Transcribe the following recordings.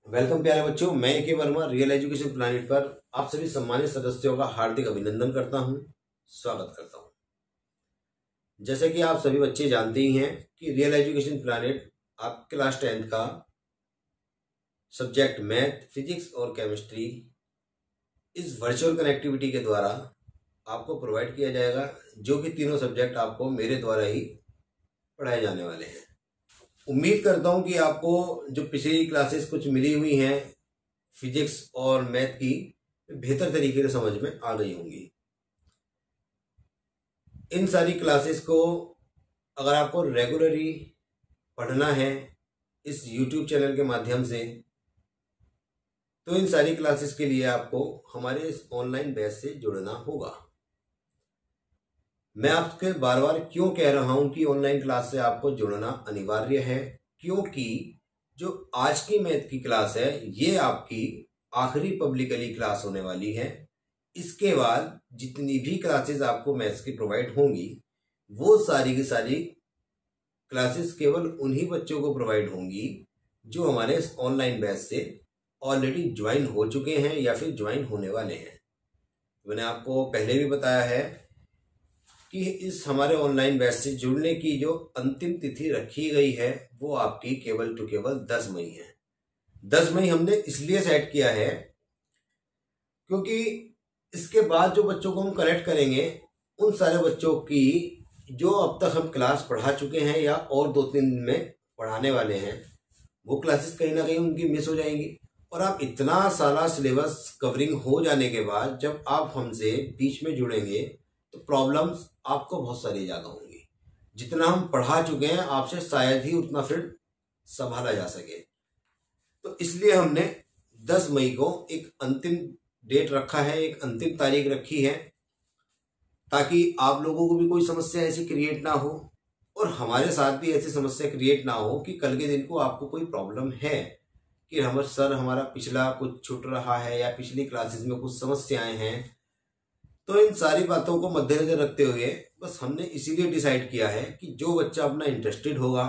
Welcome प्यारे बच्चों, मैं ए के वर्मा रियल एजुकेशन प्लैनेट पर आप सभी सम्मानित सदस्यों का हार्दिक अभिनंदन करता हूं, स्वागत करता हूं। जैसे कि आप सभी बच्चे जानते ही हैं कि रियल एजुकेशन प्लैनेट आप क्लास 10th का सब्जेक्ट मैथ, फिजिक्स और केमिस्ट्री इस वर्चुअल कनेक्टिविटी के द्वारा आपको प्रोवाइड किया जाएगा, जो कि तीनों सब्जेक्ट आपको मेरे द्वारा ही पढ़ाए जाने वाले हैं। उम्मीद करता हूं कि आपको जो पिछली क्लासेस कुछ मिली हुई हैं फिजिक्स और मैथ की, बेहतर तरीके से समझ में आ गई होंगी। इन सारी क्लासेस को अगर आपको रेगुलरली पढ़ना है इस YouTube चैनल के माध्यम से, तो इन सारी क्लासेस के लिए आपको हमारे इस ऑनलाइन बैच से जुड़ना होगा। मैं आपके बार बार क्यों कह रहा हूं कि ऑनलाइन क्लास से आपको जुड़ना अनिवार्य है, क्योंकि जो आज की मैथ की क्लास है ये आपकी आखिरी पब्लिकली क्लास होने वाली है। इसके बाद जितनी भी क्लासेस आपको मैथ्स की प्रोवाइड होंगी वो सारी की सारी क्लासेस केवल उन्हीं बच्चों को प्रोवाइड होंगी जो हमारे इस ऑनलाइन बैच से ऑलरेडी ज्वाइन हो चुके हैं या फिर ज्वाइन होने वाले हैं। मैंने आपको पहले भी बताया है कि इस हमारे ऑनलाइन बैच से जुड़ने की जो अंतिम तिथि रखी गई है वो आपकी केवल टू केवल 10 मई है। 10 मई हमने इसलिए सेट किया है क्योंकि इसके बाद जो बच्चों को हम कलेक्ट करेंगे उन सारे बच्चों की जो अब तक हम क्लास पढ़ा चुके हैं या और 2-3 दिन में पढ़ाने वाले हैं, वो क्लासेस कहीं ना कहीं उनकी मिस हो जाएंगी। और आप इतना सारा सिलेबस कवरिंग हो जाने के बाद जब आप हमसे बीच में जुड़ेंगे तो प्रॉब्लम्स आपको बहुत सारी ज्यादा होंगी। जितना हम पढ़ा चुके हैं आपसे शायद ही उतना फिर संभाला जा सके। तो इसलिए हमने 10 मई को एक अंतिम डेट रखा है, एक अंतिम तारीख रखी है, ताकि आप लोगों को भी कोई समस्या ऐसी क्रिएट ना हो और हमारे साथ भी ऐसी समस्या क्रिएट ना हो कि कल के दिन को आपको कोई प्रॉब्लम है कि हमारा पिछला कुछ छूट रहा है या पिछली क्लासेस में कुछ समस्याएं हैं। तो इन सारी बातों को मद्देनजर रखते हुए बस हमने इसीलिए डिसाइड किया है कि जो बच्चा अपना इंटरेस्टेड होगा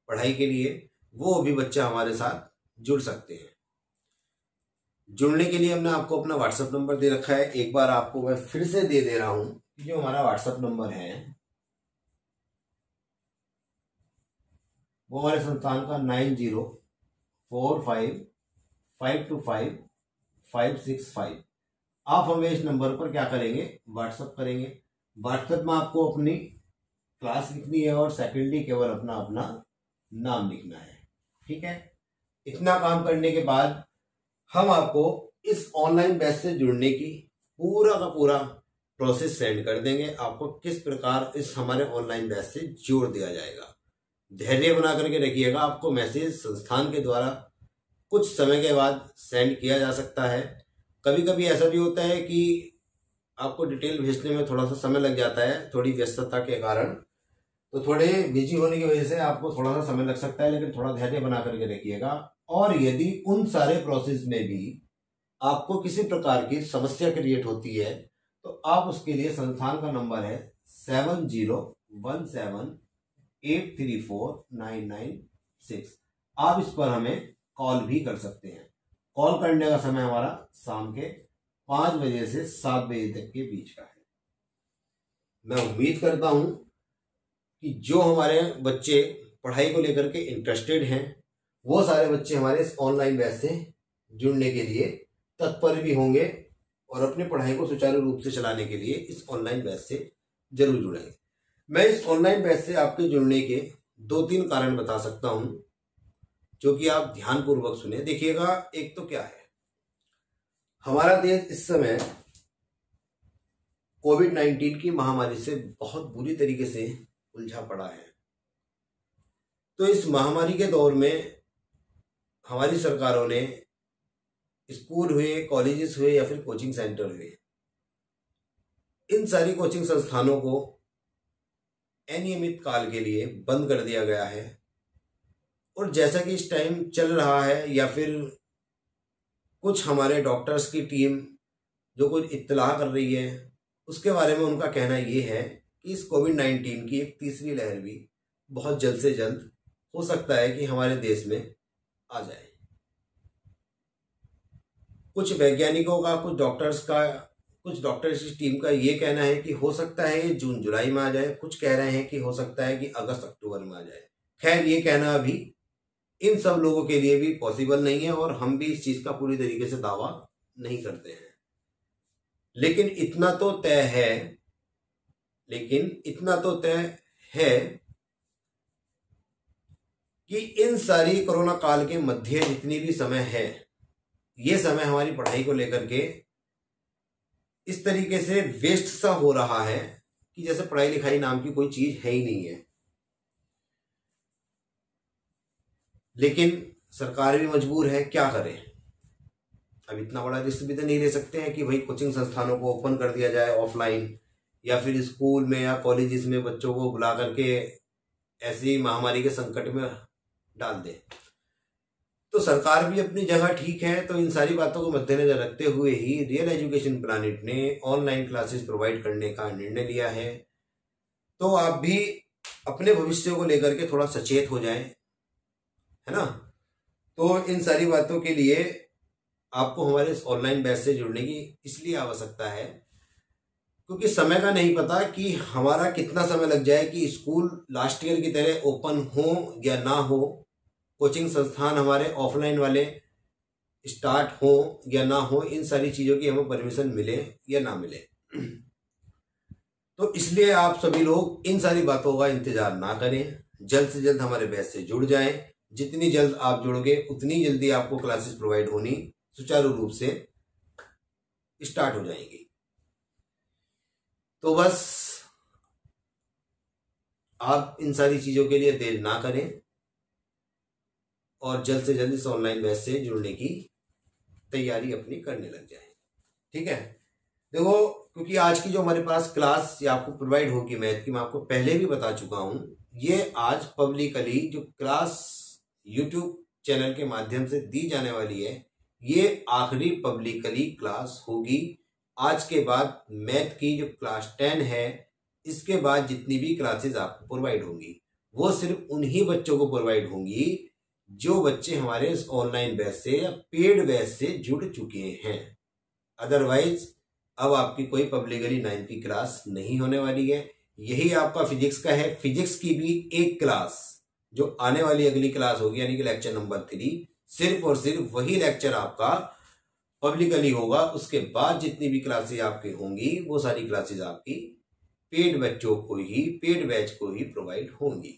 पढ़ाई के लिए वो भी बच्चा हमारे साथ जुड़ सकते हैं। जुड़ने के लिए हमने आपको अपना व्हाट्सएप नंबर दे रखा है। एक बार आपको मैं फिर से दे रहा हूं कि जो हमारा व्हाट्सएप नंबर है वो हमारे संस्थान का 9045525565। आप हमें इस नंबर पर क्या करेंगे, व्हाट्सएप करेंगे। व्हाट्सएप में आपको अपनी क्लास लिखनी है और सेकेंडली केवल अपना अपना नाम लिखना है, ठीक है। इतना काम करने के बाद हम आपको इस ऑनलाइन बैच से जुड़ने की पूरा का पूरा प्रोसेस सेंड कर देंगे। आपको किस प्रकार इस हमारे ऑनलाइन बैच से जोड़ दिया जाएगा, धैर्य बना करके रखिएगा। आपको मैसेज संस्थान के द्वारा कुछ समय के बाद सेंड किया जा सकता है। कभी कभी ऐसा भी होता है कि आपको डिटेल भेजने में थोड़ा सा समय लग जाता है, थोड़ी व्यस्तता के कारण, तो थोड़े बिजी होने की वजह से आपको थोड़ा सा समय लग सकता है, लेकिन थोड़ा धैर्य बना करके रखिएगा। और यदि उन सारे प्रोसेस में भी आपको किसी प्रकार की समस्या क्रिएट होती है तो आप उसके लिए संस्थान का नंबर है 7017834996। आप इस पर हमें कॉल भी कर सकते हैं। कॉल करने का समय हमारा शाम के 5 बजे से 7 बजे तक के बीच का है। मैं उम्मीद करता हूं कि जो हमारे बच्चे पढ़ाई को लेकर के इंटरेस्टेड हैं वो सारे बच्चे हमारे इस ऑनलाइन बैच से जुड़ने के लिए तत्पर भी होंगे और अपनी पढ़ाई को सुचारू रूप से चलाने के लिए इस ऑनलाइन बैच से जरूर जुड़ेंगे। मैं इस ऑनलाइन बैच से आपके जुड़ने के 2-3 कारण बता सकता हूं, जो कि आप ध्यानपूर्वक सुने। देखिएगा, एक तो क्या है, हमारा देश इस समय कोविड-19 की महामारी से बहुत बुरी तरीके से उलझा पड़ा है। तो इस महामारी के दौर में हमारी सरकारों ने स्कूल हुए, कॉलेजेस हुए या फिर कोचिंग सेंटर हुए, इन सारी कोचिंग संस्थानों को अनियमित काल के लिए बंद कर दिया गया है। और जैसा कि इस टाइम चल रहा है या फिर कुछ हमारे डॉक्टर्स की टीम जो कुछ इत्तला कर रही है उसके बारे में उनका कहना ये है कि इस कोविड-19 की एक तीसरी लहर भी बहुत जल्द से जल्द हो सकता है कि हमारे देश में आ जाए। कुछ वैज्ञानिकों का, कुछ डॉक्टर्स का, कुछ डॉक्टर्स की टीम का ये कहना है कि हो सकता है ये जून जुलाई में आ जाए, कुछ कह रहे हैं कि हो सकता है कि अगस्त अक्टूबर में आ जाए। खैर, ये कहना अभी इन सब लोगों के लिए भी पॉसिबल नहीं है और हम भी इस चीज का पूरी तरीके से दावा नहीं करते हैं। लेकिन इतना तो तय है कि इन सारी कोरोना काल के मध्य जितनी भी समय है, ये समय हमारी पढ़ाई को लेकर के इस तरीके से वेस्ट सा हो रहा है कि जैसे पढ़ाई लिखाई नाम की कोई चीज है ही नहीं है। लेकिन सरकार भी मजबूर है, क्या करे। अब इतना बड़ा रिस्क भी तो नहीं ले सकते हैं कि भाई कोचिंग संस्थानों को ओपन कर दिया जाए ऑफलाइन, या फिर स्कूल में या कॉलेजेस में बच्चों को बुला करके ऐसी महामारी के संकट में डाल दे। तो सरकार भी अपनी जगह ठीक है। तो इन सारी बातों को मद्देनजर रखते हुए ही रियल एजुकेशन प्लानिट ने ऑनलाइन क्लासेस प्रोवाइड करने का निर्णय लिया है। तो आप भी अपने भविष्य को लेकर के थोड़ा सचेत हो जाएं, है ना। तो इन सारी बातों के लिए आपको हमारे इस ऑनलाइन बैच से जुड़ने की इसलिए आवश्यकता है क्योंकि समय का नहीं पता कि हमारा कितना समय लग जाए कि स्कूल लास्ट ईयर की तरह ओपन हो या ना हो, कोचिंग संस्थान हमारे ऑफलाइन वाले स्टार्ट हो या ना हो, इन सारी चीजों की हमें परमिशन मिले या ना मिले। तो इसलिए आप सभी लोग इन सारी बातों का इंतजार ना करें, जल्द से जल्द हमारे बैच से जुड़ जाएं। जितनी जल्द आप जुड़ोगे उतनी जल्दी आपको क्लासेस प्रोवाइड होनी सुचारू रूप से स्टार्ट हो जाएंगी। तो बस आप इन सारी चीजों के लिए देर ना करें और जल्द से जल्द इस ऑनलाइन बैच से जुड़ने की तैयारी अपनी करने लग जाएं। ठीक है, देखो, क्योंकि आज की जो हमारे पास क्लास ये आपको प्रोवाइड होगी मैथ की, मैं आपको पहले भी बता चुका हूं, ये आज पब्लिकली जो क्लास यूट्यूब चैनल के माध्यम से दी जाने वाली है, ये आखिरी पब्लिकली क्लास होगी। आज के बाद मैथ की जो क्लास 10 है, इसके बाद जितनी भी क्लासेस आपको प्रोवाइड होंगी वो सिर्फ उन्हीं बच्चों को प्रोवाइड होंगी जो बच्चे हमारे इस ऑनलाइन बैच से या पेड बैच से जुड़ चुके हैं। अदरवाइज अब आपकी कोई पब्लिकली 9th की क्लास नहीं होने वाली है। यही आपका फिजिक्स का है। फिजिक्स की भी एक क्लास जो आने वाली अगली क्लास होगी, यानी कि लेक्चर नंबर 3, सिर्फ और सिर्फ वही लेक्चर आपका पब्लिकली होगा। उसके बाद जितनी भी क्लासेज आपकी होंगी वो सारी क्लासेज आपकी पेड बच्चों को ही, पेड बैच को ही प्रोवाइड होंगी।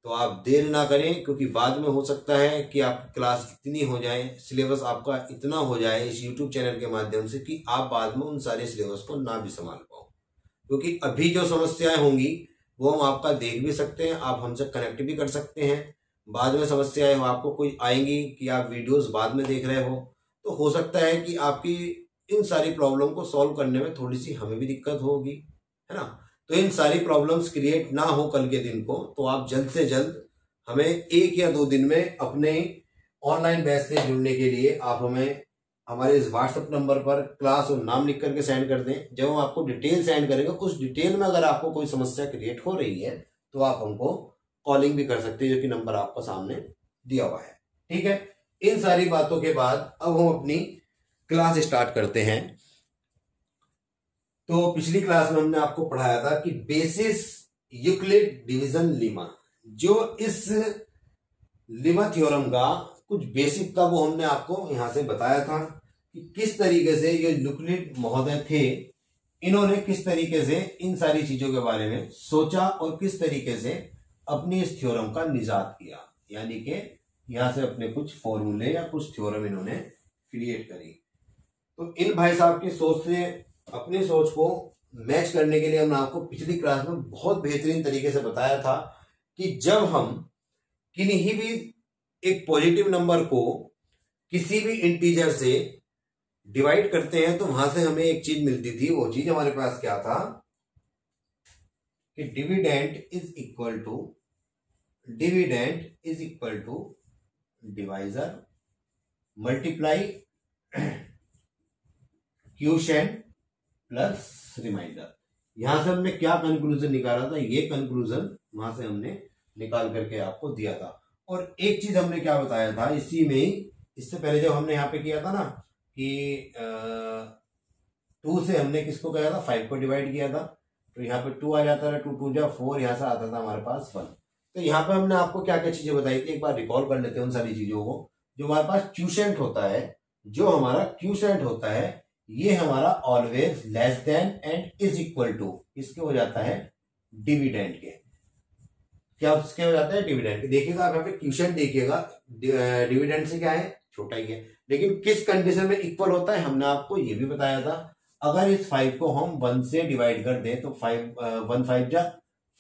तो आप देर ना करें, क्योंकि बाद में हो सकता है कि आपकी क्लास इतनी हो जाए, सिलेबस आपका इतना हो जाए इस यूट्यूब चैनल के माध्यम से कि आप बाद में उन सारे सिलेबस को ना भी संभाल पाओ। क्योंकि अभी जो समस्याएं होंगी वो हम आपका देख भी सकते हैं, आप हमसे कनेक्ट भी कर सकते हैं। बाद में समस्याएं आपको कोई आएंगी कि आप वीडियोस बाद में देख रहे हो, तो हो सकता है कि आपकी इन सारी प्रॉब्लम को सॉल्व करने में थोड़ी सी हमें भी दिक्कत होगी, है ना। तो इन सारी प्रॉब्लम्स क्रिएट ना हो कल के दिन को, तो आप जल्द से जल्द हमें 1 या 2 दिन में अपने ऑनलाइन बैच से जुड़ने के लिए आप हमें हमारे इस व्हाट्सएप नंबर पर क्लास और नाम लिख करके सेंड कर दें। जब हम आपको डिटेल सेंड करेंगे, उस डिटेल में अगर आपको कोई समस्या क्रिएट हो रही है तो आप हमको कॉलिंग भी कर सकते हैं, जो कि नंबर आपको सामने दिया हुआ है। ठीक है, इन सारी बातों के बाद अब हम अपनी क्लास स्टार्ट करते हैं। तो पिछली क्लास में हमने आपको पढ़ाया था कि बेसिस यूक्लिड डिवीजन लीमा, जो इस लीमा थ्योरम का कुछ बेसिक था वो हमने आपको यहां से बताया था कि किस तरीके से ये यूक्लिड महोदय थे, इन्होंने किस तरीके से इन सारी चीजों के बारे में सोचा और किस तरीके से अपनी इस थ्योरम का निजात किया, यानी कि यहां से अपने कुछ फॉर्मूले या कुछ थ्योरम इन्होंने क्रिएट करी। तो इन भाई साहब की सोच से अपनी सोच को मैच करने के लिए हमने आपको पिछली क्लास में बहुत बेहतरीन तरीके से बताया था कि जब हम किन्हीं भी एक पॉजिटिव नंबर को किसी भी इंटीजर से डिवाइड करते हैं तो वहां से हमें एक चीज मिलती थी। वो चीज हमारे पास क्या था कि dividend is equal to divisor multiply quotient plus remainder. यहां से हमने क्या कंक्लूजन निकाला था, ये कंक्लूजन वहां से हमने निकाल करके आपको दिया था। और एक चीज हमने क्या बताया था इसी में, इससे पहले जब हमने यहाँ पे किया था ना कि 2 से हमने किसको किया था, 5 को डिवाइड किया था, तो यहाँ पे 2 आ जाता है, 2 2 जा 4, यहाँ से आता था हमारे पास 1। तो यहाँ पे हमने आपको क्या क्या चीजें बताई थी, एक बार रिकॉल कर लेते हैं उन सारी चीजों को। जो हमारे पास क्यूसेंट होता है, जो हमारा क्यूसेंट होता है, ये हमारा always less than and is equal to इसके हो जाता है डिविडेंड के। क्या उसके हो जाता है, डिविडेंड के। देखिएगा आप यहाँ पे क्यूसेंट देखिएगा, डिविडेंड से क्या है, छोटा ही है, लेकिन किस कंडीशन में इक्वल होता है हमने आपको ये भी बताया था। अगर इस 5 को हम 1 से डिवाइड कर दें तो 1 5 जा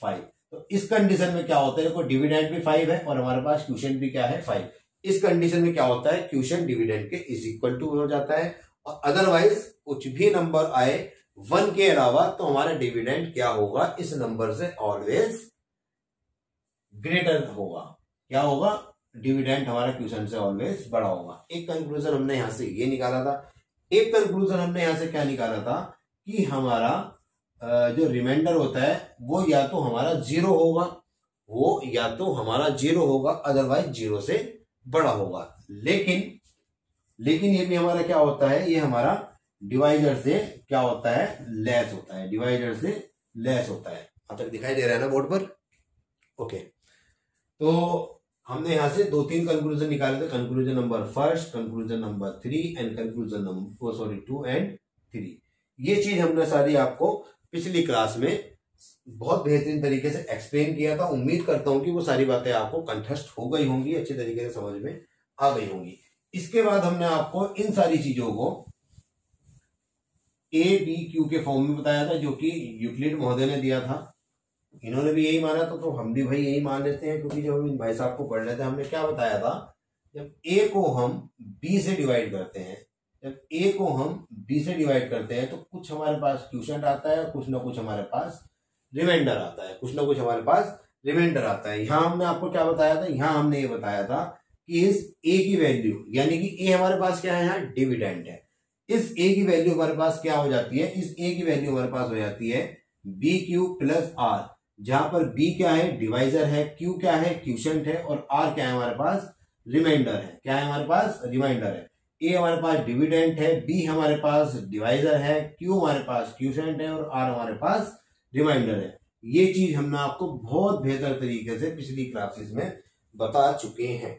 5, तो इस कंडीशन में क्या होता है, देखो डिविडेंड भी 5 है और हमारे पास क्यूसेंट भी क्या है, 5। इस कंडीशन में क्या होता है, क्यूसेंट डिविडेंड के इज इक्वल टू हो जाता है। और अदरवाइज कुछ भी नंबर आए 1 के अलावा तो हमारा डिविडेंड क्या होगा, इस नंबर से ऑलवेज ग्रेटर होगा। क्या होगा, डिविडेंड हमारा क्यूसेंट से ऑलवेज बड़ा होगा। एक कंक्लूजन हमने यहां से ये निकाला था। एक कंक्लूजन हमने यहां से क्या निकाला था कि हमारा जो रिमाइंडर होता है वो या तो हमारा 0 होगा, वो या तो हमारा 0 होगा, अदरवाइज 0 से बड़ा होगा। लेकिन ये भी हमारा क्या होता है, ये हमारा डिवाइजर से क्या होता है, लेस होता है, डिवाइजर से लेस होता है। अब तक दिखाई दे रहा है ना बोर्ड पर, ओके। तो हमने यहां से 2-3 कंक्लूजन निकाले थे, conclusion number 1, conclusion number 3 and conclusion number 2 and 3। ये चीज हमने सारी आपको पिछली क्लास में बहुत बेहतरीन तरीके से एक्सप्लेन किया था। उम्मीद करता हूं कि वो सारी बातें आपको कंठस्थ हो गई होंगी, अच्छे तरीके से समझ में आ गई होंगी। इसके बाद हमने आपको इन सारी चीजों को ए बी क्यू के फॉर्म में बताया था, जो कि यूक्लिड महोदय ने दिया था। इन्होंने भी यही माना था, तो हम भी भाई यही मान लेते हैं, क्योंकि जब हम इन भाई साहब को पढ़ लेते हैं, हमने क्या बताया था, जब ए को हम बी से डिवाइड करते हैं, जब ए को हम बी से डिवाइड करते हैं तो कुछ हमारे पास क्यूसेंट आता है, कुछ ना कुछ हमारे पास रिमाइंडर आता है, कुछ ना कुछ हमारे पास रिमाइंडर आता है। यहां हमने आपको क्या बताया था, यहां हमने ये बताया था कि इस ए की वैल्यू, यानी कि ए हमारे पास क्या है, यहाँ डिविडेंड है, इस ए की वैल्यू हमारे पास क्या हो जाती है, इस ए की वैल्यू हमारे पास हो जाती है बी क्यू प्लस आर, जहां पर बी क्या है, डिवाइजर है, क्यू क्या है, क्यूसेंट है, और आर क्या है हमारे पास, रिमाइंडर है। क्या है हमारे पास, रिमाइंडर है। ए हमारे पास डिविडेंड है, बी हमारे पास डिवाइजर है, क्यू हमारे पास क्यूसेंट है, और आर हमारे पास रिमाइंडर है। ये चीज हमने आपको बहुत बेहतर तरीके से पिछली क्लासेस में बता चुके हैं।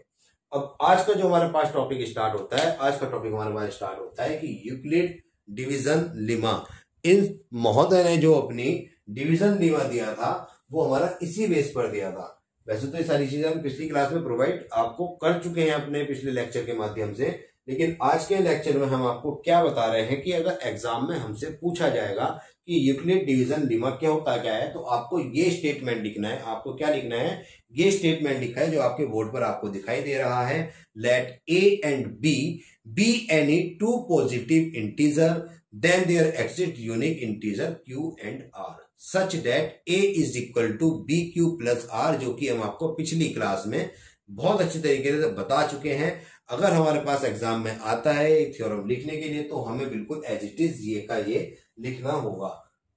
अब आज का जो हमारे पास टॉपिक स्टार्ट होता है, आज का टॉपिक हमारे पास स्टार्ट होता है कि यूक्लिड डिवीजन लेमा। इन महोदय ने जो अपनी डिवीजन लेमा दिया था वो हमारा इसी बेस पर दिया था। वैसे तो ये सारी चीजें हम पिछली क्लास में प्रोवाइड आपको कर चुके हैं अपने पिछले लेक्चर के माध्यम से, लेकिन आज के लेक्चर में हम आपको क्या बता रहे हैं कि अगर एग्जाम में हमसे पूछा जाएगा कि यूक्लिड डिवीजन लेमा क्या होता क्या है, तो आपको ये स्टेटमेंट लिखना है। आपको क्या लिखना है, ये स्टेटमेंट लिखा है जो आपके बोर्ड पर आपको दिखाई दे रहा है। Let A and B any two positive integer, then their exit unique integer q and r such that a is equal to bq plus r, जो कि हम आपको पिछली क्लास में बहुत अच्छे तरीके से बता चुके हैं। अगर हमारे पास एग्जाम में आता है एक थ्योरम लिखने के लिए तो हमें बिल्कुल एज इट इज ये का ये लिखना होगा।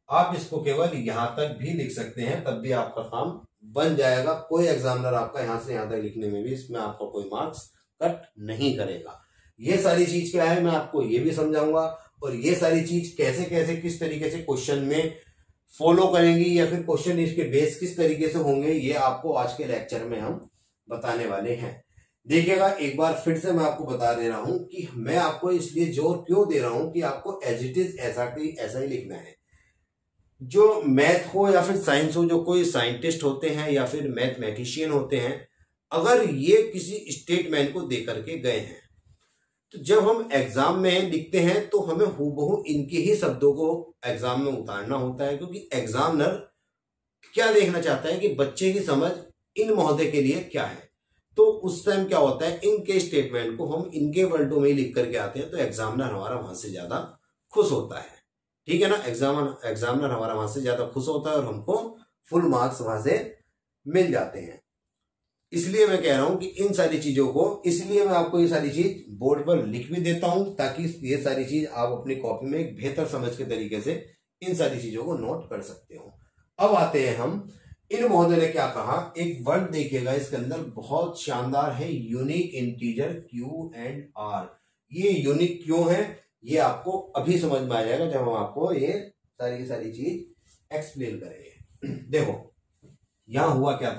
आप इसको केवल यहां तक भी लिख सकते हैं, तब भी आपका काम बन जाएगा। कोई एग्जामिनर आपका यहां से यहां तक लिखने में भी इसमें आपका कोई मार्क्स कट नहीं करेगा। ये सारी चीज क्या है मैं आपको ये भी समझाऊंगा, और ये सारी चीज कैसे कैसे किस तरीके से क्वेश्चन में फॉलो करेंगी या फिर क्वेश्चन इसके बेस किस तरीके से होंगे, ये आपको आज के लेक्चर में हम बताने वाले हैं। देखिएगा एक बार फिर से मैं आपको बता दे रहा हूं कि मैं आपको इसलिए जोर क्यों दे रहा हूं कि आपको एज इट इज ऐसा ही लिखना है। जो मैथ हो या फिर साइंस हो, जो कोई साइंटिस्ट होते हैं या फिर मैथमेटिशियन होते हैं, अगर ये किसी स्टेटमेंट को दे करके गए हैं तो जब हम एग्जाम में लिखते हैं तो हमें हूबहू इनके ही शब्दों को एग्जाम में उतारना होता है, क्योंकि एग्जामिनर क्या देखना चाहता है कि बच्चे की समझ इन महोदय के लिए क्या है। तो उस टाइम क्या होता है, इनके स्टेटमेंट को हम इनके वर्डों में ही लिख करके आते हैं तो एग्जामिनर हमारा वहां से ज्यादा खुश होता है। ठीक है ना, एग्जामिनर हमारा वहां से ज्यादा खुश होता है और हमको फुल मार्क्स वहां से मिल जाते हैं। इसलिए मैं कह रहा हूं कि इन सारी चीजों को, इसलिए मैं आपको ये सारी चीज बोर्ड पर लिख भी देता हूं ताकि ये सारी चीज आप अपनी कॉपी में एक बेहतर समझ के तरीके से इन सारी चीजों को नोट कर सकते हो। अब आते हैं हम, इन महोदय ने क्या कहा, एक वर्ड देखिएगा इसके अंदर बहुत शानदार है, unique integer Q and R. ये यूनिक क्यों है ये आपको अभी समझ में आ जाएगा जब हम आपको ये सारी की सारी चीज एक्सप्लेन करेंगे। देखो यहां हुआ क्या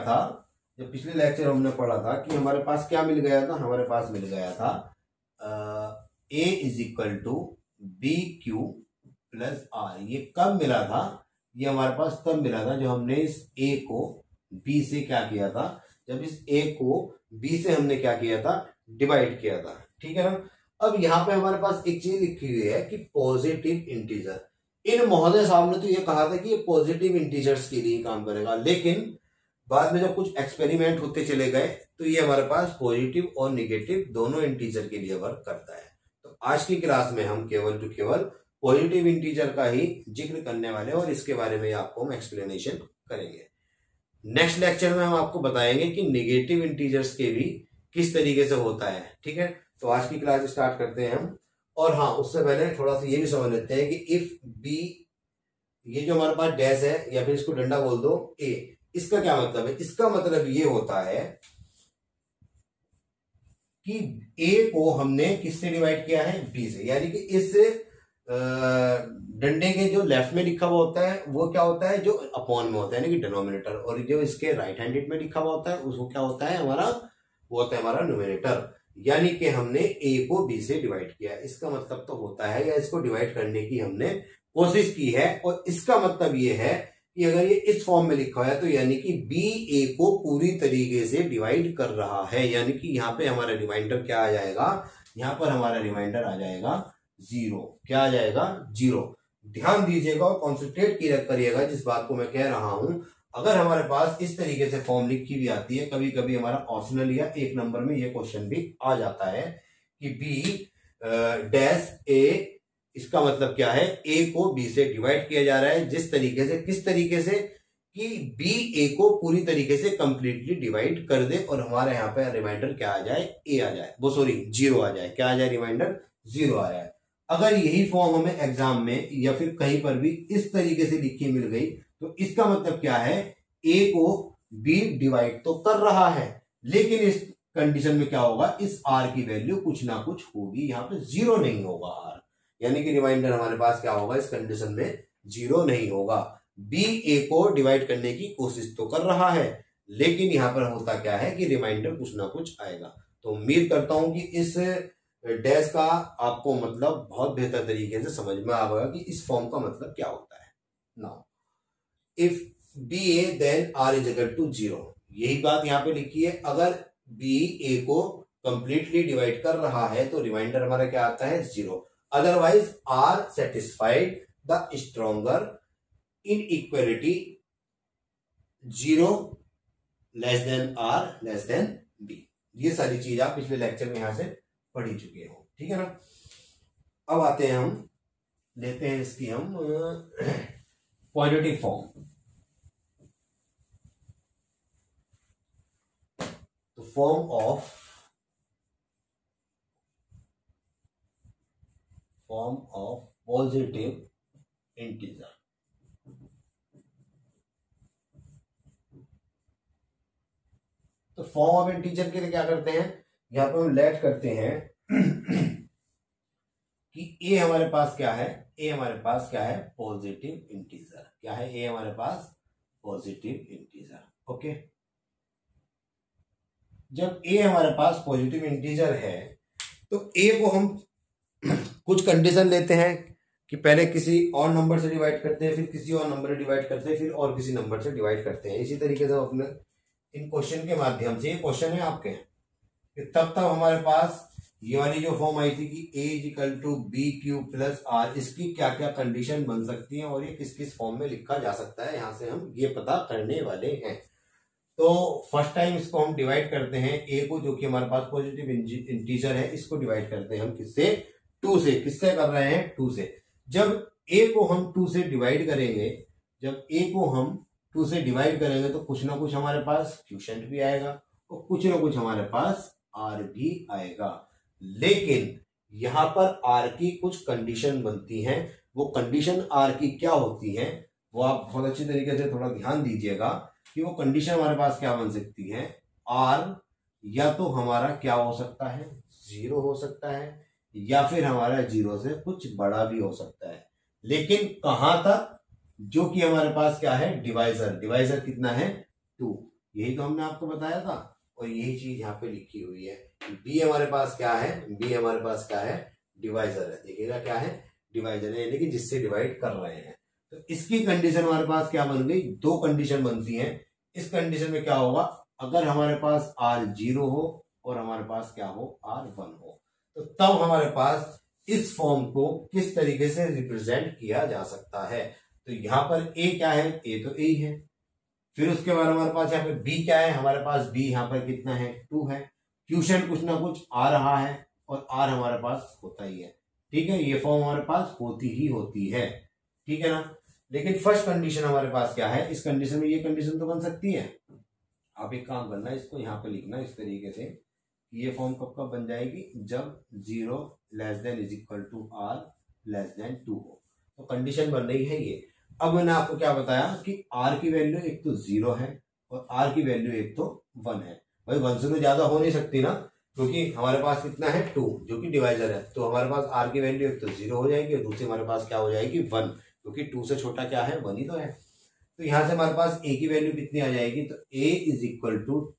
था, जब पिछले लेक्चर हमने पढ़ा था कि हमारे पास क्या मिल गया था, हमारे पास मिल गया था A is equal to B Q plus R. ये कब मिला था, ये हमारे पास तब मिला था जब हमने इस A को B से क्या किया था, जब इस A को B से हमने क्या किया था, डिवाइड किया था। ठीक है ना। अब यहाँ पे हमारे पास एक चीज लिखी हुई है कि पॉजिटिव इंटीजर। इन महोदय साहब ने तो ये कहा था कि ये पॉजिटिव इंटीजर्स के लिए काम करेगा, लेकिन बाद में जब कुछ एक्सपेरिमेंट होते चले गए तो ये हमारे पास पॉजिटिव और निगेटिव दोनों इंटीजर के लिए वर्क करता है। तो आज की क्लास में हम केवल टू केवल पॉजिटिव इंटीजर का ही जिक्र करने वाले हैं और इसके बारे में आपको हम एक्सप्लेनेशन करेंगे। नेक्स्ट लेक्चर में हम आपको बताएंगे कि निगेटिव इंटीजर्स के भी किस तरीके से होता है। ठीक है, तो आज की क्लास स्टार्ट करते हैं हम। और हाँ, उससे पहले थोड़ा सा ये भी समझ लेते हैं कि इफ बी, ये जो हमारे पास डैश है या फिर इसको डंडा बोल दो ए, इसका क्या मतलब है। इसका मतलब ये होता है कि ए को हमने किससे डिवाइड किया है, बी से। यानी कि इस डंडे के जो लेफ्ट में लिखा हुआ होता है वो क्या होता है, जो अपॉन में होता है यानी कि डिनोमिनेटर, और जो इसके राइट हैंडेड में लिखा हुआ होता है उसको क्या होता है हमारा, वो होता है हमारा न्यूमरेटर। यानी कि हमने ए को बी से डिवाइड किया। इसका मतलब तो होता है, या इसको डिवाइड करने की हमने कोशिश की है, और इसका मतलब ये है कि अगर ये इस फॉर्म में लिखा है तो यानी कि बी ए को पूरी तरीके से डिवाइड कर रहा है। यानी कि यहाँ पे हमारा रिमाइंडर क्या आ जाएगा, यहाँ पर हमारा रिमाइंडर आ जाएगा 0। क्या आ जाएगा, 0। ध्यान दीजिएगा और कॉन्सेंट्रेट करिएगा जिस बात को मैं कह रहा हूं। अगर हमारे पास इस तरीके से फॉर्म लिखी भी आती है, कभी कभी हमारा ऑप्शनल या 1 नंबर में ये क्वेश्चन भी आ जाता है कि बी डैश ए, इसका मतलब क्या है, ए को बी से डिवाइड किया जा रहा है। जिस तरीके से, किस तरीके से, कि बी ए को पूरी तरीके से कंप्लीटली डिवाइड कर दे और हमारे यहाँ पे रिमाइंडर क्या आ जाए, ए आ जाए, वो सॉरी 0 आ जाए। क्या आ जाए, रिमाइंडर 0 आ जाए। अगर यही फॉर्म हमें एग्जाम में या फिर कहीं पर भी इस तरीके से लिखी मिल गई तो इसका मतलब क्या है, ए को बी डिवाइड तो कर रहा है, लेकिन इस कंडीशन में क्या होगा, इस आर की वैल्यू कुछ ना कुछ होगी, यहाँ पे 0 नहीं होगा आर। यानी कि रिमाइंडर हमारे पास क्या होगा, इस कंडीशन में 0 नहीं होगा। बी ए को डिवाइड करने की कोशिश तो कर रहा है, लेकिन यहां पर होता क्या है कि रिमाइंडर कुछ ना कुछ आएगा। तो उम्मीद करता हूं कि इस डैश का आपको मतलब बहुत बेहतर तरीके से समझ में आएगा कि इस फॉर्म का मतलब क्या होता है। Now if B A then R is equal to 0, यही बात यहां पे लिखी है। अगर बी ए को कंप्लीटली डिवाइड कर रहा है तो रिमाइंडर हमारा क्या आता है, 0। Otherwise, are satisfied the stronger inequality 0 less than R less than B। ये सारी चीज आप पिछले लेक्चर में यहां से पढ़ ही चुके हो। ठीक है ना। अब आते हैं, हम लेते हैं इसकी हम पॉजिटिव फॉर्म। तो फॉर्म ऑफ पॉजिटिव इंटीजर। तो फॉर्म ऑफ इंटीजर के लिए क्या करते हैं, यहां पे हम लेट करते हैं कि ए हमारे पास क्या है, ए हमारे पास क्या है, पॉजिटिव इंटीजर। क्या है, ए हमारे पास पॉजिटिव इंटीजर। ओके, जब ए हमारे पास पॉजिटिव इंटीजर है तो ए को हम कुछ कंडीशन लेते हैं कि पहले किसी और नंबर से डिवाइड करते हैं, फिर किसी और नंबर से डिवाइड करते हैं, फिर और किसी नंबर से डिवाइड करते हैं। इसी तरीके से अपने इन क्वेश्चन के माध्यम से, ये क्वेश्चन है आपके, तब तक हमारे पास ये वाली जो फॉर्म आई थी कि A is equal to B Q plus R, इसकी क्या क्या कंडीशन बन सकती हैं और ये किस किस फॉर्म में लिखा जा सकता है, यहां से हम ये पता करने वाले हैं। तो फर्स्ट टाइम इसको हम डिवाइड करते हैं, ए को जो कि हमारे पास पॉजिटिव इंटीजर है, इसको डिवाइड करते हैं हम किससे, 2 से। किससे कर रहे हैं, 2 से। जब ए को हम 2 से डिवाइड करेंगे, जब ए को हम 2 से डिवाइड करेंगे तो कुछ ना कुछ हमारे पास क्वोशिएंट भी आएगा और कुछ ना कुछ हमारे पास आर भी आएगा। लेकिन यहां पर आर की कुछ कंडीशन बनती हैं। वो कंडीशन आर की क्या होती हैं वो आप बहुत अच्छी तरीके से थोड़ा ध्यान दीजिएगा कि वो कंडीशन हमारे पास क्या बन सकती है। आर या तो हमारा क्या हो सकता है, 0 हो सकता है, या फिर हमारा 0 से कुछ बड़ा भी हो सकता है। लेकिन कहां तक, जो कि हमारे पास क्या है, डिवाइजर। डिवाइजर कितना है, 2। यही तो हमने आपको बताया था, और यही चीज यहाँ पे लिखी हुई है। बी हमारे पास क्या है, बी हमारे पास क्या है, डिवाइजर है। देखिएगा क्या है, डिवाइजर है, यानी कि जिससे डिवाइड कर रहे हैं। तो इसकी कंडीशन हमारे पास क्या बन गई, 2 कंडीशन बनती हैं। इस कंडीशन में क्या होगा, अगर हमारे पास R 0 हो और हमारे पास क्या हो, R 1 हो, तो तब हमारे पास इस फॉर्म को किस तरीके से रिप्रेजेंट किया जा सकता है। तो यहां पर A क्या है, A तो A है। फिर उसके बाद हमारे पास यहाँ पे B क्या है, हमारे पास B यहाँ पर कितना है, 2 है। क्वेश्चन कुछ ना कुछ आ रहा है, और R हमारे पास होता ही है। ठीक है, ये फॉर्म हमारे पास होती ही होती है। ठीक है ना। लेकिन फर्स्ट कंडीशन हमारे पास क्या है, इस कंडीशन में ये कंडीशन तो बन सकती है। आप एक काम करना, इसको यहाँ पे लिखना इस तरीके से, ये फॉर्म कब कब बन जाएगी, जब 0 <= R <2 हो, तो कंडीशन बन रही है ये। अब मैंने आपको क्या बताया कि R की वैल्यू एक तो 0 है और R की वैल्यू एक तो 1 है। भाई 1 से तो ज्यादा हो नहीं सकती ना, क्योंकि हमारे पास कितना है, 2, जो कि डिवाइजर है। तो हमारे पास R की वैल्यू एक तो 0 हो जाएगी और दूसरी हमारे पास क्या हो जाएगी, 1, क्योंकि 2 से छोटा क्या है, 1 ही तो है। तो यहां से हमारे पास A की वैल्यू कितनी आ जाएगी, तो A =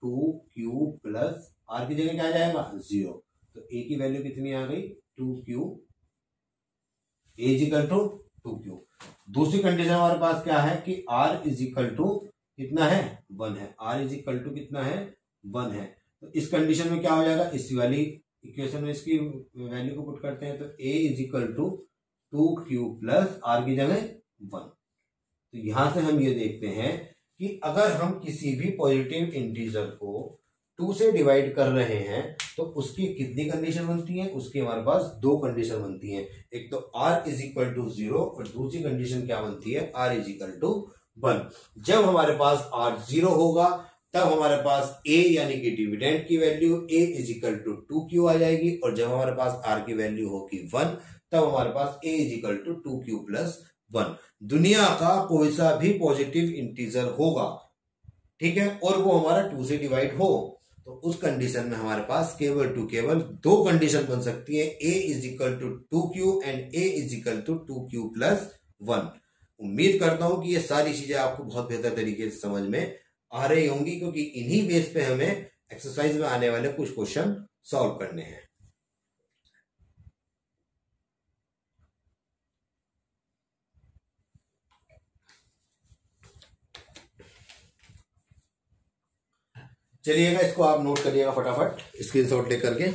2Q प्लस R की जगह क्या आ जाएगा, 0। तो A की वैल्यू कितनी आ गई, 2Q, A = 2Q। दूसरी कंडीशन हमारे पास क्या है कि R = कितना है, 1 है। R = कितना है, 1 है। तो इस कंडीशन में क्या हो जाएगा, इस वाली इक्वेशन में इसकी वैल्यू को पुट करते हैं, तो A = 2Q प्लस R की जगह 1। तो यहां से हम ये देखते हैं कि अगर हम किसी भी पॉजिटिव इंटीजर को 2 से डिवाइड कर रहे हैं, तो उसकी कितनी कंडीशन बनती है, उसकी हमारे पास 2 कंडीशन बनती हैं। एक तो R = 0 और दूसरी कंडीशन क्या बनती है, R = 1। जब हमारे पास R 0 होगा, तब हमारे पास A यानी कि डिविडेंड की वैल्यू A = 2Q आ जाएगी, और जब हमारे पास R की वैल्यू होगी 1, तब हमारे पास A = 2Q प्लस 1। दुनिया का कोई सा भी पॉजिटिव इंटीजर होगा, ठीक है, और वो हमारा 2 से डिवाइड हो, तो उस कंडीशन में हमारे पास केवल 2 कंडीशन बन सकती है, A = 2Q and A = 2Q plus 1। उम्मीद करता हूं कि ये सारी चीजें आपको बहुत बेहतर तरीके से समझ में आ रही होंगी, क्योंकि इन्हीं बेस पे हमें एक्सरसाइज में आने वाले कुछ क्वेश्चन सॉल्व करने हैं। चलिएगा, इसको आप नोट करिएगा फटाफट, स्क्रीनशॉट लेकर के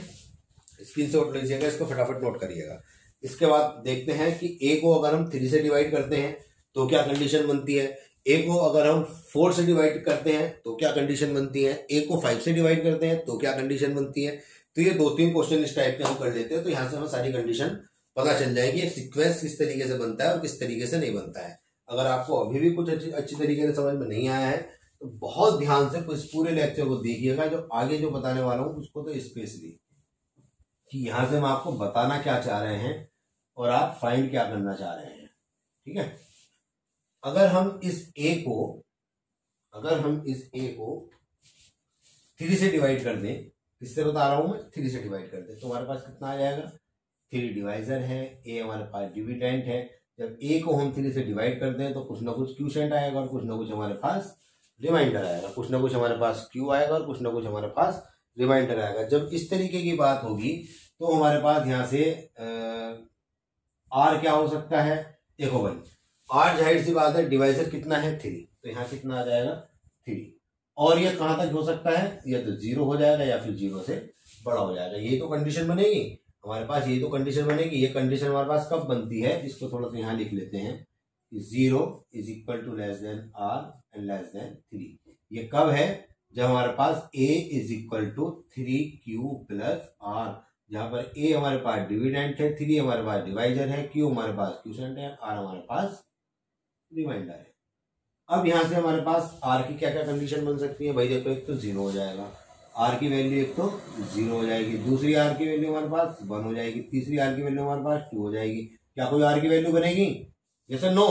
स्क्रीनशॉट लीजिएगा, इसको फटाफट नोट करिएगा। इसके बाद देखते हैं कि A को अगर हम 3 से डिवाइड करते हैं तो क्या कंडीशन बनती है, A को अगर हम 4 से डिवाइड करते हैं तो क्या कंडीशन बनती है, A को 5 से डिवाइड करते हैं तो क्या कंडीशन बनती है। तो ये 2-3 क्वेश्चन इस टाइप के हम कर लेते हैं, तो यहां से हमें सारी कंडीशन पता चल जाएगी, एक सीक्वेंस किस तरीके से बनता है और किस तरीके से नहीं बनता है। अगर आपको अभी भी कुछ अच्छी तरीके से समझ में नहीं आया है, तो बहुत ध्यान से इस पूरे लेक्चर को देखिएगा, जो आगे जो बताने वाला हूं उसको तो स्पेशली, कि यहां से हम आपको बताना क्या चाह रहे हैं और आप फाइंड क्या करना चाह रहे हैं। ठीक है, अगर हम इस A को 3 से डिवाइड कर दें, किससे बता रहा हूं मैं, 3 से डिवाइड कर दें, तो हमारे पास कितना आ जाएगा, 3 डिवाइजर है, A हमारे पास डिविडेंट है। जब A को हम 3 से डिवाइड करते हैं तो कुछ ना कुछ क्यूशेंट आएगा और कुछ ना कुछ हमारे पास रिमाइंडर आएगा, कुछ ना कुछ हमारे पास Q आएगा और कुछ ना कुछ हमारे पास रिमाइंडर आएगा। जब इस तरीके की बात होगी तो हमारे पास यहाँ से R क्या हो सकता है, देखो भाई R जाहिर सी बात है, डिवाइजर कितना है, 3, तो यहाँ कितना आ जाएगा, 3। और ये कहां तक हो सकता है, या तो 0 हो जाएगा या फिर 0 से बड़ा हो जाएगा। ये तो कंडीशन बनेगी हमारे पास, ये तो कंडीशन बनेगी। ये कंडीशन हमारे पास कब बनती है, इसको थोड़ा सा यहाँ लिख लेते हैं, 0 = R and 3। ये कब है, जब हमारे पास A = 3Q प्लस R, जहां पर A हमारे पास डिविडेंट है, 3 हमारे पास डिवाइजर है, Q हमारे पास क्यूशेंट है, R हमारे पास रिमाइंडर है। अब यहां से हमारे पास R की क्या क्या कंडीशन बन सकती है, भाई देखो, एक तो 0 हो जाएगा, R की वैल्यू एक तो 0 हो जाएगी, दूसरी R की वैल्यू हमारे पास 1 हो जाएगी, तीसरी R की वैल्यू हमारे पास 2 हो जाएगी। क्या कोई R की वैल्यू बनेगी, यस और नो,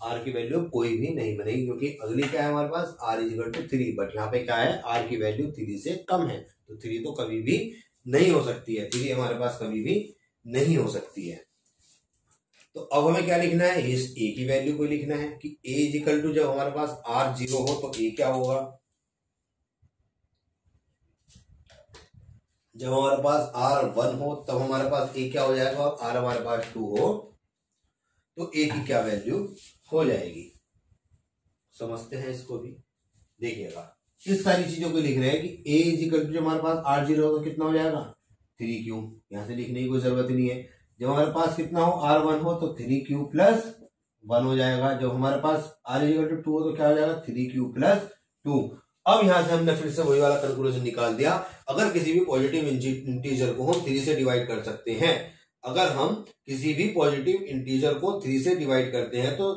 आर की वैल्यू कोई भी नहीं बनेगी, क्योंकि अगली क्या है हमारे पास r इक्वल टू 3, बट यहाँ पे क्या है r की वैल्यू 3 से कम है, तो 3 तो कभी भी नहीं हो सकती है, 3 हमारे पास कभी भी नहीं हो सकती है। तो अब हमें क्या लिखना है, इस a की वैल्यू को लिखना है कि a इक्वल टू जब हमारे पास r 0 हो तो a क्या होगा, जब हमारे पास r 1 हो तब हमारे पास a क्या हो जाएगा, और r हमारे पास 2 हो तो a की क्या वैल्यू हो जाएगी। समझते हैं इसको भी, देखिएगा इस सारी चीजों को लिख रहे हैं कि a इक्वल टू जब हमारे पास r 0 हो तो कितना हो जाएगा 3q, यहां से लिखने की कोई जरूरत नहीं है। जब हमारे पास कितना हो r 1 हो तो 3q प्लस 1 हो जाएगा। जब हमारे पास r इक्वल टू 2 हो तो क्या हो जाएगा 3q प्लस 2। अब यहां से हमने फिर से वही वाला कैलकुलेशन निकाल दिया। अगर किसी भी पॉजिटिव इंटीजर को हम 3 से डिवाइड कर सकते हैं, अगर हम किसी भी पॉजिटिव इंटीजर को 3 से डिवाइड करते हैं तो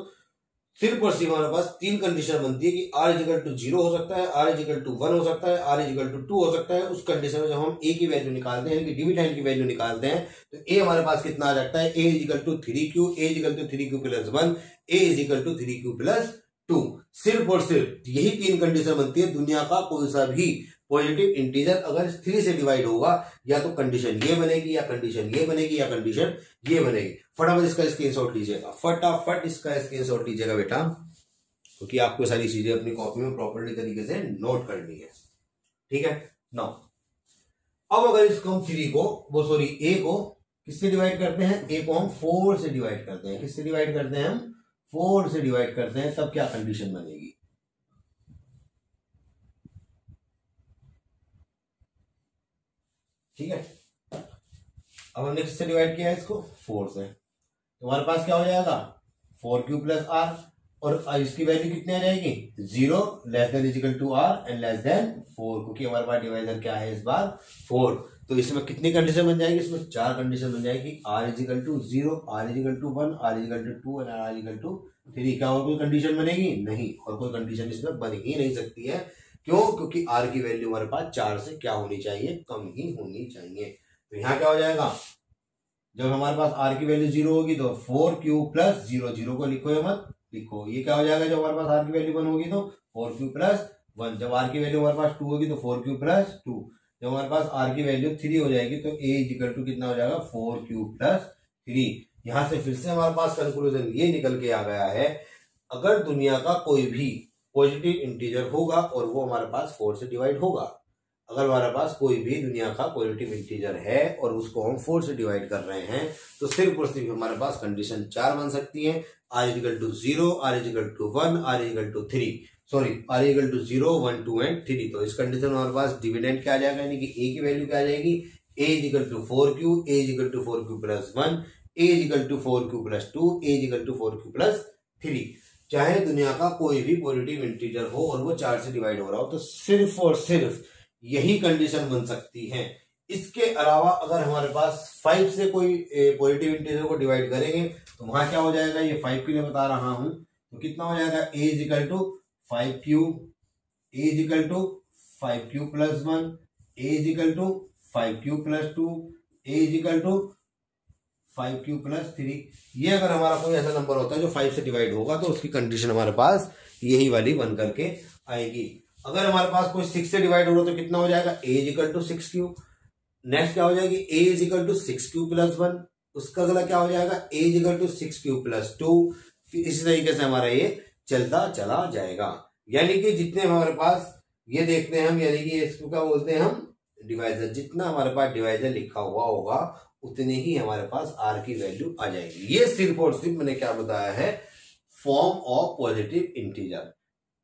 सिर्फ और सिर्फ हमारे पास 3 कंडीशन बनती है कि r इक्वल टू 0 हो सकता है, r इक्वल टू 1 हो सकता है, r इक्वल टू 2 हो सकता है। उस कंडीशन में जब हम a की वैल्यू निकालते हैं, डिविडेंड की वैल्यू निकालते हैं, तो a हमारे पास कितना आ जाता है, a equal to 3q, a equal to 3q plus 1, a equal to 3q plus 2। सिर्फ और सिर्फ यही 3 कंडीशन बनती है। दुनिया का कोई सा भी पॉजिटिव इंटीजर अगर 3 से डिवाइड होगा, या तो कंडीशन ये बनेगी, या कंडीशन ये बनेगी, या कंडीशन ये बनेगी। फटाफट इसका स्क्रीनशॉट लीजिएगा, फटाफट इसका स्क्रीनशॉट लीजिएगा बेटा, क्योंकि आपको सारी चीजें अपनी कॉपी में प्रॉपर्ली तरीके से नोट करनी है। ठीक है नाउ, अब अगर इसको हम 3 को a को किससे डिवाइड करते हैं, a को हम 4 से डिवाइड करते हैं। किससे डिवाइड करते हैं हम, 4 से डिवाइड करते हैं, तब क्या कंडीशन बनेगी। ठीक है, अब हमने किससे डिवाइड किया है इसको, 4 से, तो हमारे पास क्या हो जाएगा 4q प्लस r, और इसकी वैल्यू कितनी आ जाएगी 0 less than equal to r and less than 4, क्योंकि हमारे पास डिवाइजर क्या है इस बार 4। तो इसमें कितनी कंडीशन बन जाएगी, इसमें 4 कंडीशन बन जाएगी, r equal to 0, r equal to 1, r equal to 2 और r इक्वल टू 3। क्या और कोई कंडीशन बनेगी, नहीं, और कोई कंडीशन इसमें बन ही नहीं सकती है। क्यों, क्योंकि r की वैल्यू हमारे पास 4 से क्या होनी चाहिए, कम ही होनी चाहिए। तो यहाँ क्या हो जाएगा, जब हमारे पास r की वैल्यू 0 होगी तो 4q प्लस 0, 0 को लिखो या मत लिखो, ये क्या हो जाएगा, जब हमारे पास r की वैल्यू 1 होगी तो 4q प्लस 1, जब r की वैल्यू हमारे पास 2 होगी तो 4q प्लस 2, जब हमारे पास r की वैल्यू 3 हो जाएगी तो a इक्वल टू कितना हो जाएगा 4q प्लस 3। यहां से फिर से हमारे पास कंक्लूजन ये निकल के आ गया है, अगर दुनिया का कोई भी पॉजिटिव इंटीजर होगा और वो हमारे पास 4 से डिवाइड होगा, अगर हमारे पास कोई भी दुनिया का पॉजिटिव इंटीजर है और उसको हम 4 से डिवाइड कर रहे हैं, तो सिर्फ और सिर्फ हमारे पास कंडीशन 4 बन सकती है, r equal to 0, r equal to 1, r equal to 3, sorry r equal to 0, 1, 2 and 3। तो इस कंडीशन में हमारे पास डिविडेंड क्या आ जाएगा, यानी कि a की वैल्यू क्या आ जाएगी, a equal to 4q, a equal to 4q plus 1, a equal to 4q plus 2, a equal to 4q plus 3। चाहे दुनिया का कोई भी पॉजिटिव इंटीजर हो और वो 4 से डिवाइड हो रहा हो, तो सिर्फ और सिर्फ यही कंडीशन बन सकती है। इसके अलावा अगर हमारे पास 5 से कोई पॉजिटिव इंटीजर को डिवाइड करेंगे तो वहां क्या हो जाएगा, ये 5 के लिए बता रहा हूं, तो कितना हो जाएगा a equal to 5q, a equal to 5q plus 1, a equal to 5q plus 2, a equal to 5q plus 3। ये अगर हमारा कोई ऐसा नंबर होता है जो 5 से डिवाइड होगा तो उसकी कंडीशन हमारे पास यही वाली बन करके आएगी। अगर हमारे पास कोई 6 से डिवाइड हो रहा तो कितना हो जाएगा, a equal to 6q, next क्या हो जाएगी a equal to 6q plus 1, उसका अगला क्या हो जाएगा a equal to 6q plus 2। इसी तरीके से हमारा ये चलता चला जाएगा। यानी कि जितने हमारे पास ये देखते हैं हम, यानी कि इसको क्या बोलते हैं हम, डिवाइजर, जितना हमारे पास डिवाइजर लिखा हुआ होगा उतने ही हमारे पास r की वैल्यू आ जाएगी। ये सिर्फ और सिर्फ मैंने क्या बताया है, फॉर्म ऑफ पॉजिटिव इंटीजर।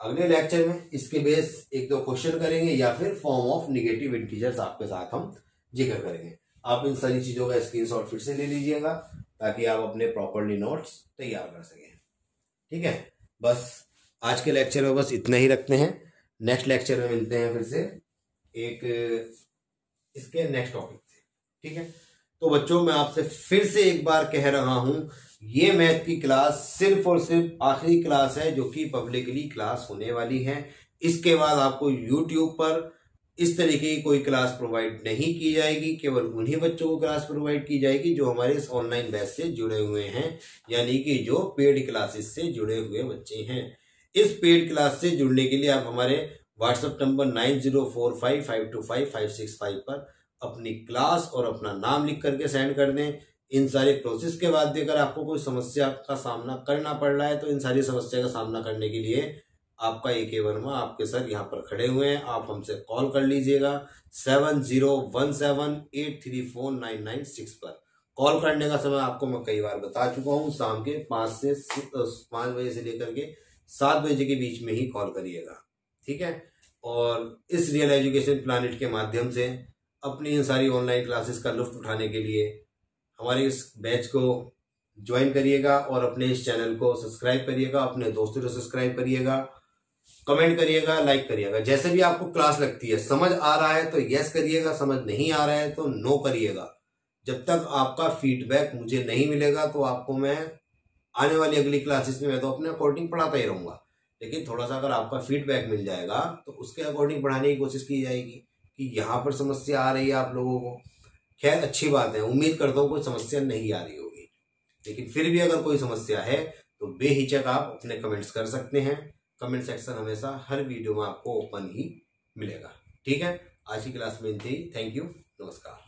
अगले लेक्चर में इसके बेस 1-2 क्वेश्चन करेंगे या फिर फॉर्म ऑफ निगेटिव इंटीजर्स आपके साथ हम जिक्र करेंगे। आप इन सारी चीजों का स्क्रीनशॉट फिर से ले लीजिएगा ताकि आप अपने प्रॉपर्ली नोट्स तैयार कर सकें। ठीक है, बस आज के लेक्चर में बस इतना ही रखते हैं। नेक्स्ट लेक्चर में मिलते हैं फिर से एक इसके नेक्स्ट टॉपिक से। ठीक है, तो बच्चों मैं आपसे फिर से एक बार कह रहा हूं, ये मैथ की क्लास सिर्फ और सिर्फ आखिरी क्लास है जो कि पब्लिकली क्लास होने वाली है। इसके बाद आपको YouTube पर इस तरीके की कोई क्लास प्रोवाइड नहीं की जाएगी। केवल उन्हीं बच्चों को क्लास प्रोवाइड की जाएगी जो हमारे इस ऑनलाइन बैच से जुड़े हुए हैं, यानी कि जो पेड क्लासेस से जुड़े हुए बच्चे हैं। इस पेड क्लास से जुड़ने के लिए आप हमारे व्हाट्सएप नंबर 9045525565 पर अपनी क्लास और अपना नाम लिख करके सेंड कर दें। इन सारे प्रोसेस के बाद भी अगर आपको कोई समस्या का सामना करना पड़ रहा है तो इन सारी समस्या का सामना करने के लिए आपका AK वर्मा आपके सर यहाँ पर खड़े हुए हैं। आप हमसे कॉल कर लीजिएगा 7017834996 पर। कॉल करने का समय आपको मैं कई बार बता चुका हूँ, शाम के 5 बजे से लेकर के 7 बजे के बीच में ही कॉल करिएगा, ठीक है। और इस रियल एजुकेशन प्लानिट के माध्यम से अपनी इन सारी ऑनलाइन क्लासेस का लुत्फ उठाने के लिए हमारे इस बैच को ज्वाइन करिएगा और अपने इस चैनल को सब्सक्राइब करिएगा, अपने दोस्तों को सब्सक्राइब करिएगा, कमेंट करिएगा, लाइक करिएगा। जैसे भी आपको क्लास लगती है, समझ आ रहा है तो यस करिएगा, समझ नहीं आ रहा है तो नो करिएगा। जब तक आपका फीडबैक मुझे नहीं मिलेगा तो आपको मैं आने वाली अगली क्लासेस में मैं तो अपने अकॉर्डिंग पढ़ाता ही रहूंगा, लेकिन थोड़ा सा अगर आपका फीडबैक मिल जाएगा तो उसके अकॉर्डिंग पढ़ाने की कोशिश की जाएगी कि यहाँ पर समस्या आ रही है आप लोगों को। खैर अच्छी बात है, उम्मीद करता हूँ कोई समस्या नहीं आ रही होगी, लेकिन फिर भी अगर कोई समस्या है तो बेहिचक आप अपने कमेंट्स कर सकते हैं। कमेंट सेक्शन हमेशा हर वीडियो में आपको ओपन ही मिलेगा, ठीक है। आज की क्लास में थी। थैंक यू, नमस्कार।